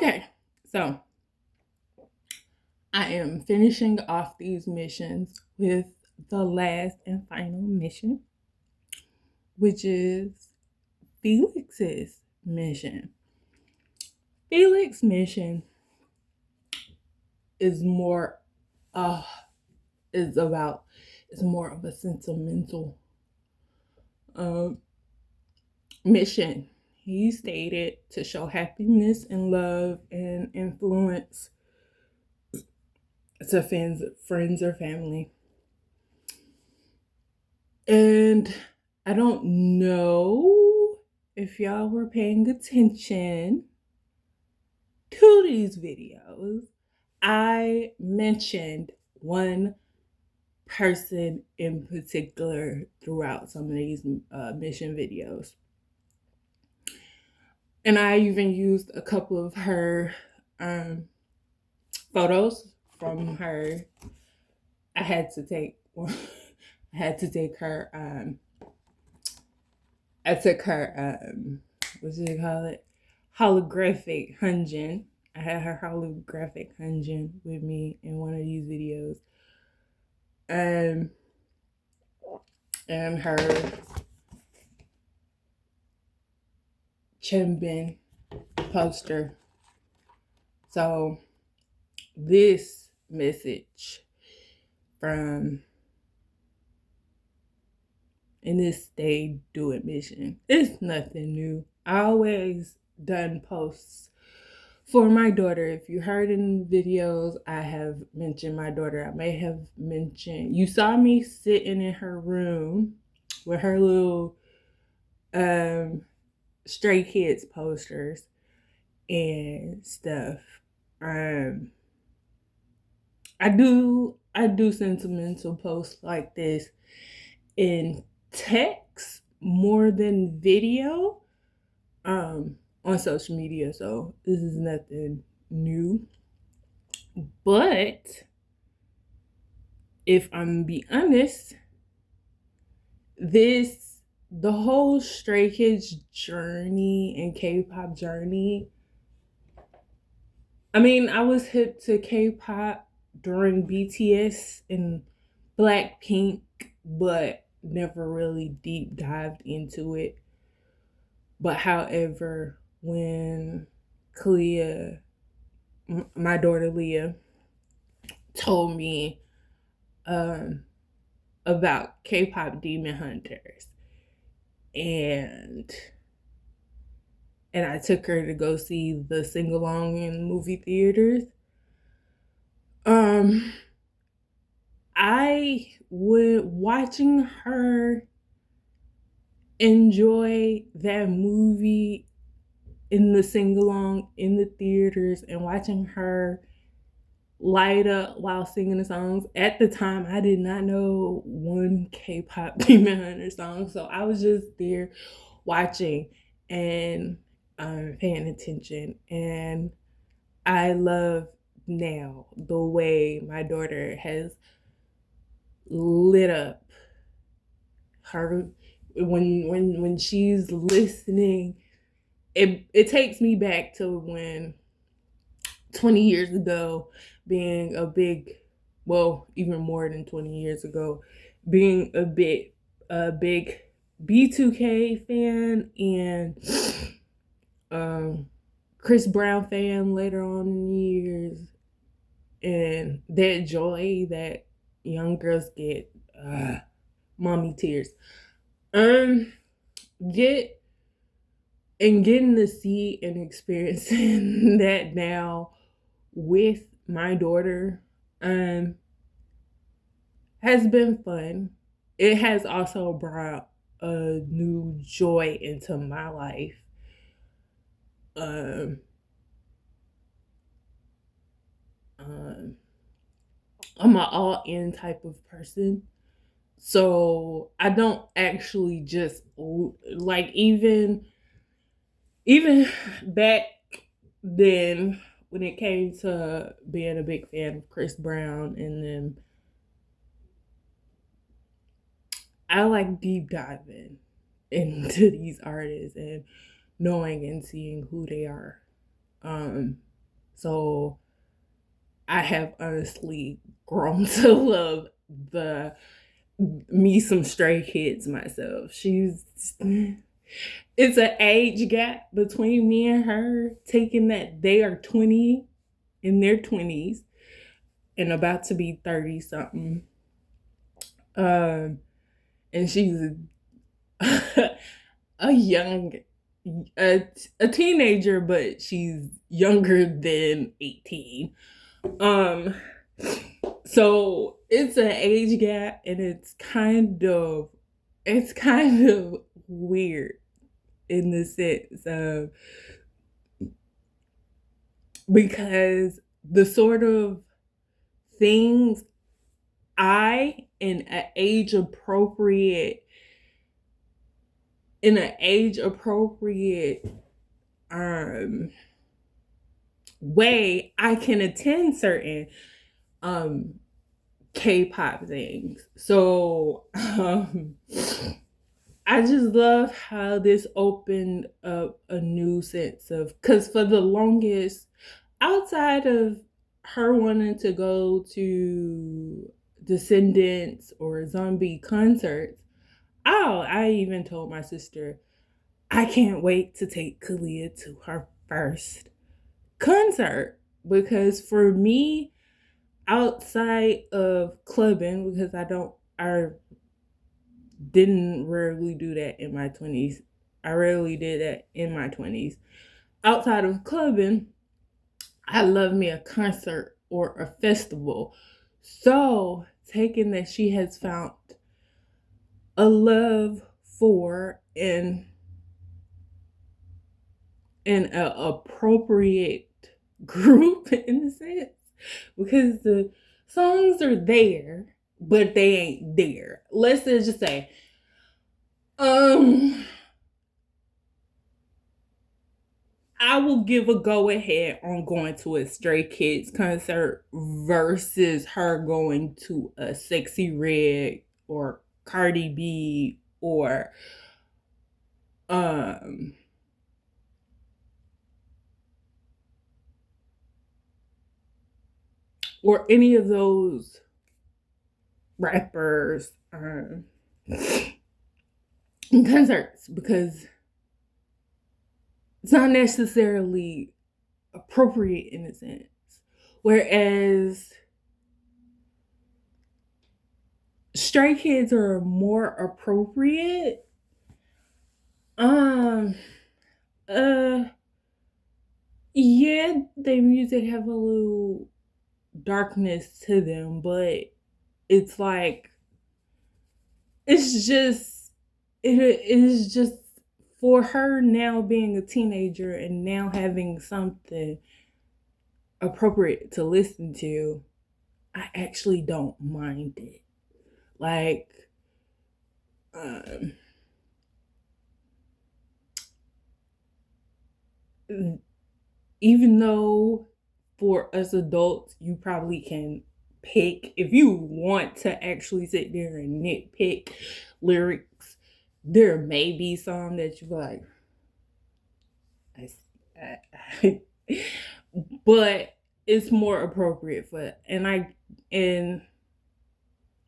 Okay, so I am finishing off these missions with the last and final mission, which is Felix's mission. Felix's mission is more uh is about is more of a sentimental uh, mission. He stated to show happiness and love and influence to friends or family. And I don't know if y'all were paying attention to these videos. I mentioned one person in particular throughout some of these mission videos. And I even used a couple of her photos from her. I had to take I had to take her I took her what do you call it? Holographic hunjin. I had her holographic hunjin with me in one of these videos. Um and her Chenbin poster. So this message from in this Stay Do It mission, it's nothing new. I always done posts for my daughter. If you heard in videos, I have mentioned my daughter. I may have mentioned, you saw me sitting in her room with her little Stray Kids posters and stuff. I do sentimental posts like this in text more than video on social media, so this is nothing new. But if I'm gonna be honest, the whole Stray Kids journey and K-pop journey, I mean, I was hip to K-pop during BTS and Blackpink, but never really deep dived into it. But however, when Kalia, my daughter Leah, told me um, about K-pop Demon Hunters, and I took her to go see the sing along in movie theaters. I would watching her enjoy that movie in the sing along in the theaters and watching her light up while singing the songs. At the time, I did not know one K-pop Demon Hunter song, so I was just there watching and paying attention. And I love now the way my daughter has lit up her when she's listening. It takes me back to when 20 years ago, being a big, well, even more than 20 years ago, being a big B2K fan and Chris Brown fan later on in the years, and that joy that young girls get, mommy tears. Get and getting to see and experiencing that now with my daughter has been fun. It has also brought a new joy into my life. Um, um, I'm an all in type of person. So I don't actually just like even back then when it came to being a big fan of Chris Brown and then I like deep diving into these artists and knowing and seeing who they are. So I have honestly grown to love the me some Stray Kids myself. She's it's an age gap between me and her, taking that they are 20 in their 20s and about to be 30 something. Um and she's a young a teenager, but she's younger than 18. Um so it's an age gap, and it's kind of weird in the sense of, because the sort of things I in an age appropriate um way I can attend certain um K-pop things. So I just love how this opened up a new sense of, because for the longest, outside of her wanting to go to Descendants or Zombie concerts, I even told my sister, I can't wait to take Kalia to her first concert, because for me, outside of clubbing, because I didn't rarely do that in my 20s. I rarely did that in my 20s. Outside of clubbing, I love me a concert or a festival. So, taking that she has found a love for and an appropriate group in a sense, because the songs are there, but they ain't there. Let's just say, um, I will give a go ahead on going to a Stray Kids concert versus her going to a Sexy Red or Cardi B um or any of those rappers concerts, because it's not necessarily appropriate in a sense. Whereas Stray Kids are more appropriate. Um uh yeah, their music have a little darkness to them, but it's like it's just it is just for her now being a teenager and now having something appropriate to listen to. I actually don't mind it. Like, um, even though for us adults, you probably can pick, if you want to actually sit there and nitpick lyrics, there may be some that you're like, I, but it's more appropriate for, and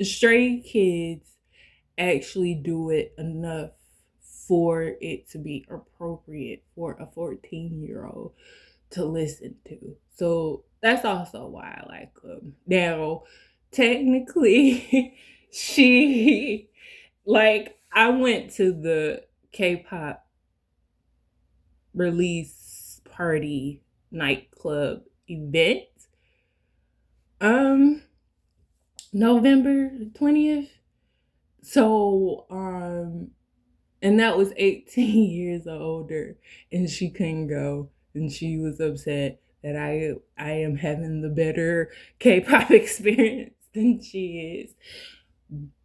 Stray Kids actually do it enough for it to be appropriate for a 14-year-old to listen to. So that's also why I like them. Now, technically, she, like, I went to the K-pop release party nightclub event, um, November 20th. So, and that was 18 years older, and she couldn't go, and she was upset that I am having the better K-pop experience than she is.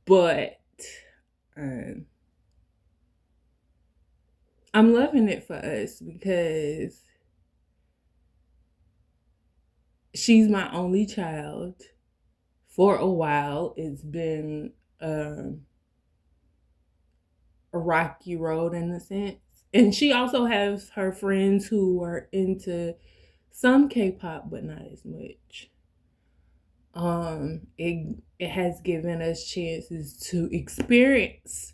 But um, I'm loving it for us because she's my only child. For a while, it's been a rocky road in a sense. And she also has her friends who are into some K-pop, but not as much. It has given us chances to experience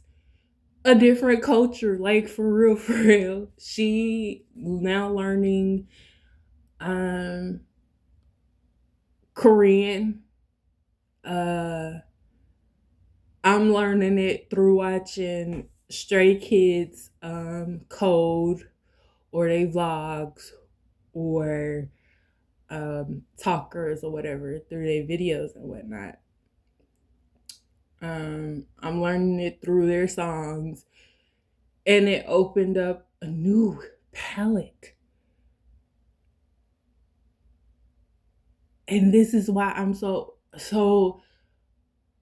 a different culture, like for real, for real. She now learning um Korean. Uh I'm learning it through watching Stray Kids code or they vlogs or talkers or whatever through their videos and whatnot. I'm learning it through their songs, and it opened up a new palette. And this is why I'm so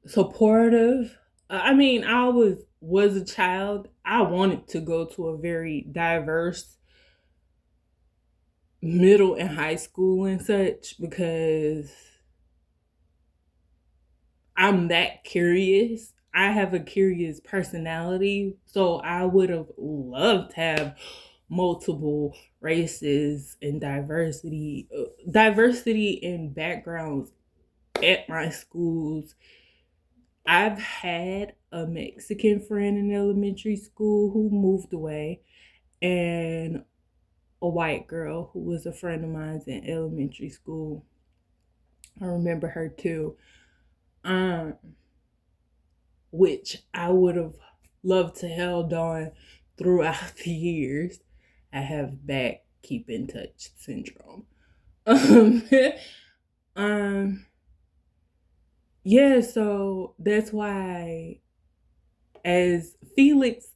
supportive. I mean, I was a child. I wanted to go to a very diverse middle and high school and such because I'm that curious. I have a curious personality, so I would have loved to have multiple races and diversity in backgrounds at my schools. I've had a Mexican friend in elementary school who moved away, and a white girl who was a friend of mine in elementary school. I remember her too. Um, which I would have loved to held on throughout the years. I have back keep in touch syndrome. Um, um, yeah, so that's why, as Felix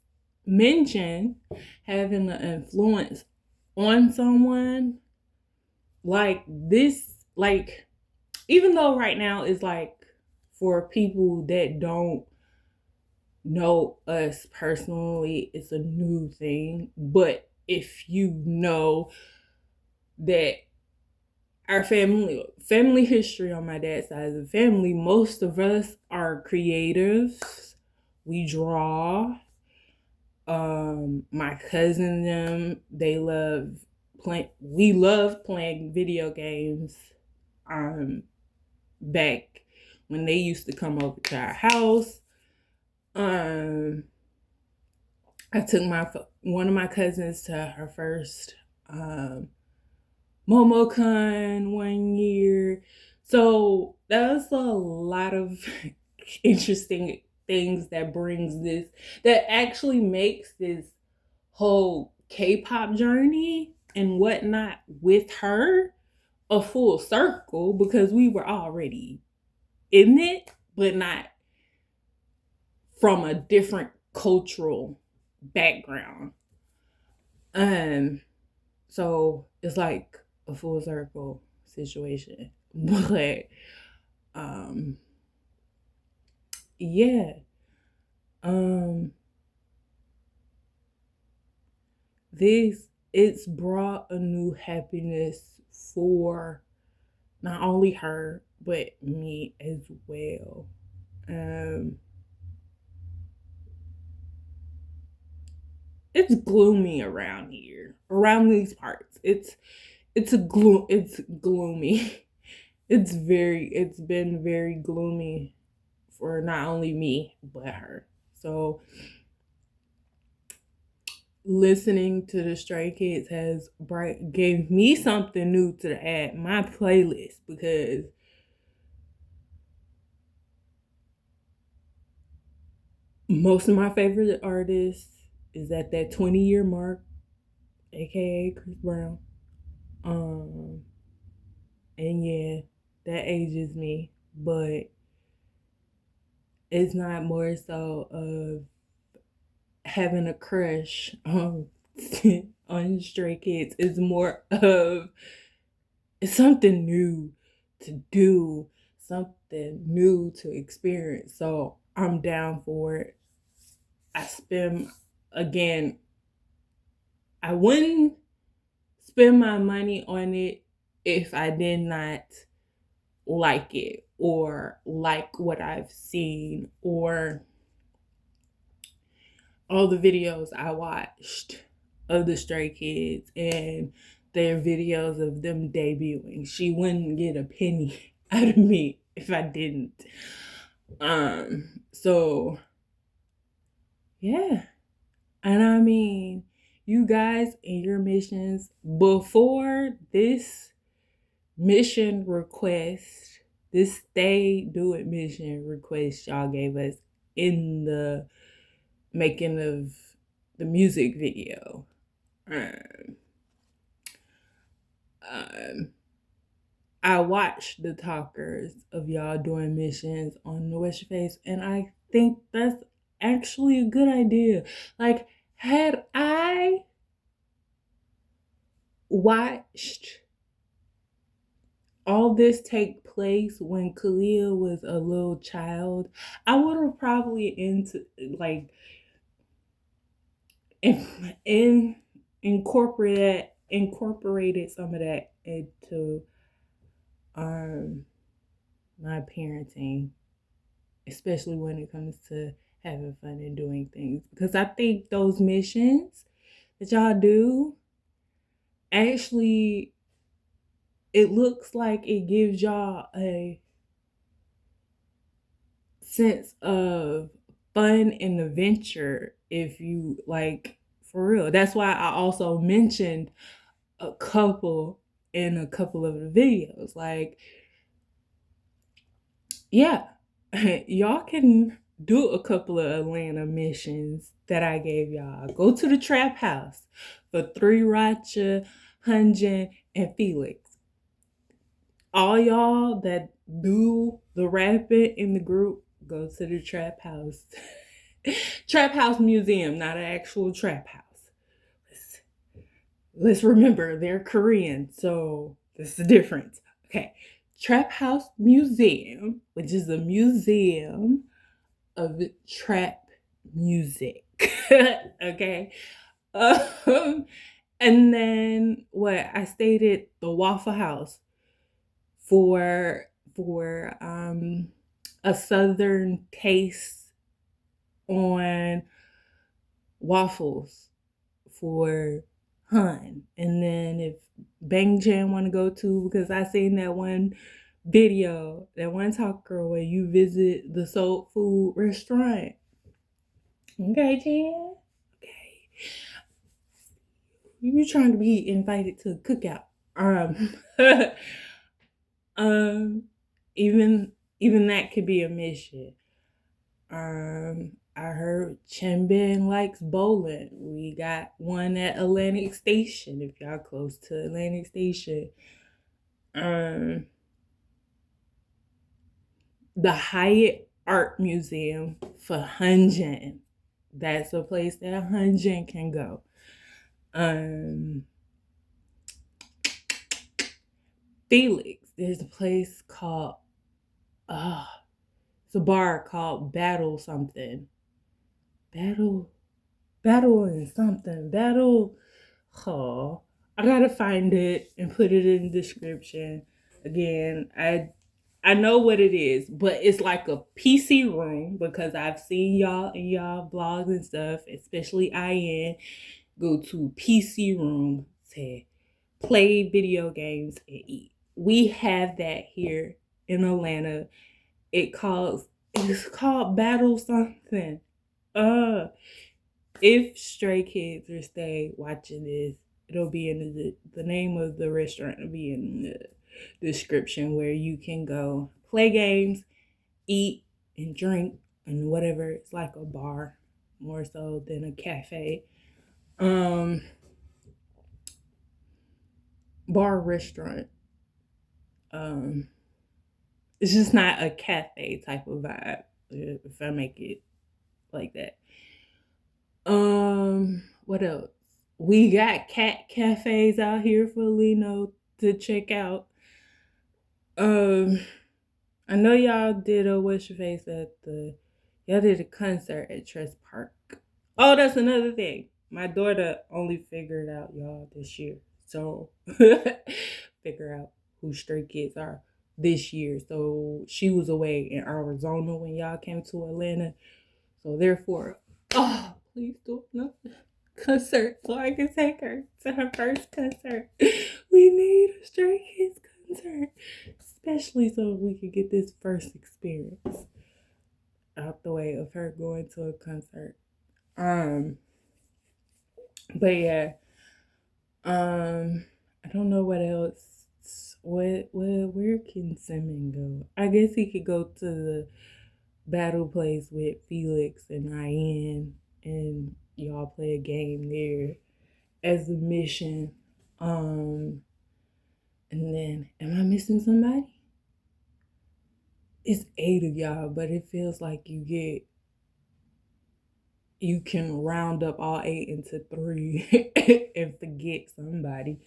mentioned, having an influence on someone like this, like, even though right now is like for people that don't know us personally, it's a new thing. But if you know that our family history on my dad's side of the family, most of us are creatives. We draw. My cousin them, they love we love playing video games. Back when they used to come over to our house. Um I took one of my cousins to her first MomoCon one year. So that's a lot of interesting things that brings this, that actually makes this whole K-pop journey and whatnot with her a full circle, because we were already in it, but not from a different cultural background. Um, so it's like a full circle situation. But um yeah. Um this it's brought a new happiness for not only her but me as well. Um it's gloomy around here, around these parts. It's gloomy. It's been very gloomy for not only me but her. So listening to the Stray Kids has gave me something new to add my playlist, because most of my favorite artists is at that 20-year mark, aka Chris Brown. Um and yeah, that ages me, but it's not more so of having a crush on Stray Kids. It's more of it's something new to do, something new to experience. So I'm down for it. I spend again, I wouldn't spend my money on it if I did not like it or like what I've seen or all the videos I watched of the Stray Kids and their videos of them debuting. She wouldn't get a penny out of me if I didn't. So yeah. And I mean, you guys and your missions before this mission request, this stay do it mission request y'all gave us in the making of the music video. Um, um, I watched the talkers of y'all doing missions on the West Face, and I think that's actually a good idea. Like, had I watched all this take place when Kalia was a little child, I would have probably in incorporated some of that into um my parenting, especially when it comes to having fun and doing things. Because I think those missions that y'all do actually, it looks like it gives y'all a sense of fun and adventure if you like, for real. That's why I also mentioned a couple in a couple of the videos. Like, yeah, y'all can do a couple of Atlanta missions that I gave y'all. Go to the trap house for 3 Racha, Hunjin, and Felix. All y'all that do the rapping in the group, go to the trap house. Trap house museum, not an actual trap house. Let's remember they're Korean, so there's a difference. Okay. Trap House Museum, which is a museum of trap music. Okay. And then what I stated, the Waffle House for a southern taste on waffles for Hun. And then if Bang Chan want to go to, because I seen that one video, that one talker where you visit the soul food restaurant. Okay, Chan. Okay. You trying to be invited to a cookout. Um even that could be a mission. I heard Chenbin likes bowling. We got one at Atlantic Station if y'all close to Atlantic Station. The Hyatt Art Museum for Hunjin. That's a place that Hunjin can go. Felix, there's a place called it's a bar called Battle something. Battle and something. Battle. Oh, I gotta find it and put it in the description. Again, I know what it is, but it's like a PC room because I've seen y'all in y'all vlogs and stuff, especially IN, go to PC room to play video games and eat. We have that here in Atlanta. It's called Battle something. If Stray Kids or Stay watching this, it'll be in the name of the restaurant will be in the description where you can go play games, eat and drink and whatever. It's like a bar more so than a cafe. Bar restaurant. It's just not a cafe type of vibe, if I make it like that. What else? We got cat cafes out here for Lino to check out. I know y'all did a what's your face y'all did a concert at Trust Park. Oh, that's another thing. My daughter only figured out y'all this year. So figure out who Stray Kids are this year. So she was away in Arizona when y'all came to Atlanta. So therefore, oh, please do nothing. concert so I can take her to her first concert. We need a Stray Kids concert, especially so we could get this first experience out the way of her going to a concert. Um, but yeah, I don't know what else. Where can Simon go? I guess he could go to the battle place with Felix and Ryan, and y'all play a game there as a mission. Um, and then, am I missing somebody? It's 8 of y'all, but it feels like you can round up all 8 into 3 and forget somebody.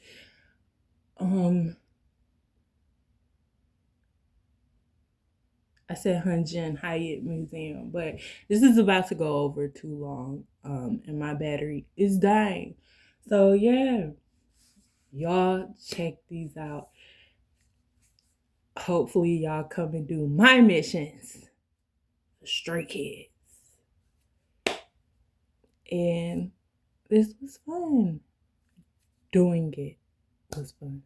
I said Hunjin Hyatt Museum, but this is about to go over too long. And my battery is dying. So yeah, y'all check these out. Hopefully y'all come and do my missions. Stray Kids. And this was fun. Doing it was fun.